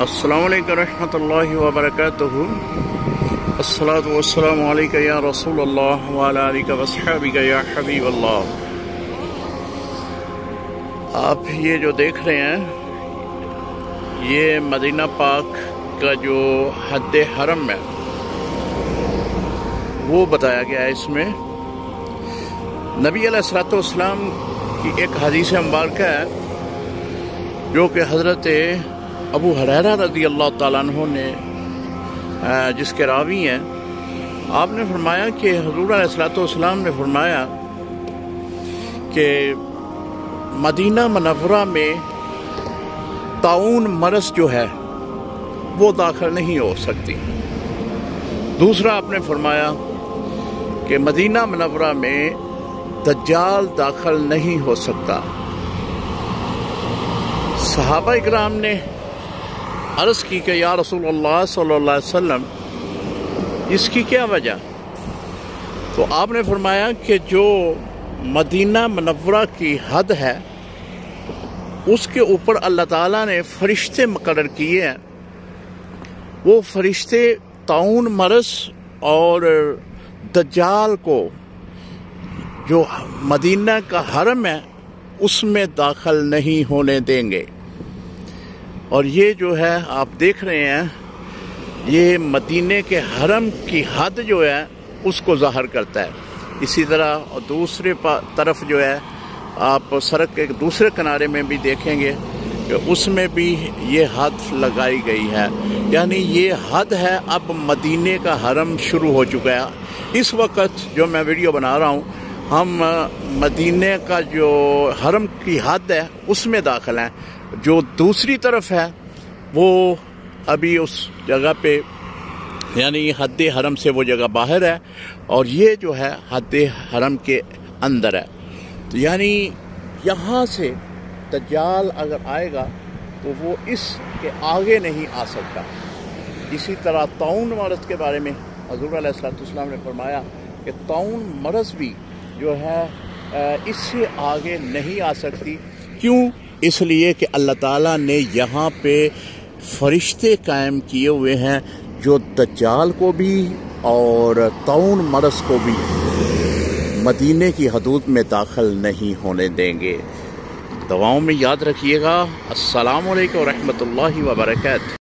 अस्सलामु अलैकुम रहमतुल्लाहि व बरकातुहू। अस्सलातु वस्सलामु अलैका या रसूलल्लाह व अला आलिका व अस्हाबिका या हबीबल्लाह। आप ये जो देख रहे हैं ये मदीना पाक का जो हद हरम है वो बताया गया है। इसमें नबी अलैहिस्सलातु वस्सलाम की एक हदीस मुबारक है जो कि हज़रत अबू हुरैरा रज़ी अल्लाह ताला अन्हु ने जिसके रावी हैं, आपने फरमाया कि हुज़ूर अलैहिस्सलातु वस्सलाम ने फरमाया कि मदीना मुनव्वरा में ताउन मरस जो है वो दाखिल नहीं हो सकती। दूसरा आपने फरमाया कि मदीना मुनव्वरा में दज्जाल दाखिल नहीं हो सकता। सहाबा इकराम ने अर्ज़ की कि या रसूलल्लाह सल्लल्लाहु अलैहि वसल्लम इसकी क्या वजह? तो आपने फरमाया कि जो मदीना मुनव्वरा की हद है उसके ऊपर अल्लाह ताला ने फरिश्ते मुकर्रर किए हैं। वो फरिश्ते ताउन मरस और दज्जाल को जो मदीना का हरम है उसमें दाखिल नहीं होने देंगे। और ये जो है आप देख रहे हैं ये मदीने के हरम की हद जो है उसको ज़ाहिर करता है। इसी तरह और दूसरे तरफ जो है आप सड़क के दूसरे किनारे में भी देखेंगे कि उसमें भी ये हद लगाई गई है, यानी ये हद है। अब मदीने का हरम शुरू हो चुका है। इस वक्त जो मैं वीडियो बना रहा हूँ हम मदीने का जो हरम की हद है उसमें दाखिल हैं। जो दूसरी तरफ है वो अभी उस जगह पे यानी हद हरम से वो जगह बाहर है और ये जो है हद हरम के अंदर है। तो यानी यहाँ से दज्जाल अगर आएगा तो वो इसके आगे नहीं आ सकता। इसी तरह ताउन मरज़ के बारे में हज़ूर अलैहिस्सलाम ने फरमाया कि ताउन मरज़ भी जो है इससे आगे नहीं आ सकती। क्यों? इसलिए कि अल्लाह ताला ने यहाँ पे फरिश्ते कायम किए हुए हैं जो दज्जाल को भी और ताउन मरज़ को भी मदीने की हदूद में दाखिल नहीं होने देंगे। दुआओं में याद रखिएगा। अस्सलामु अलैकुम व रहमतुल्लाहि व बरकातुहू।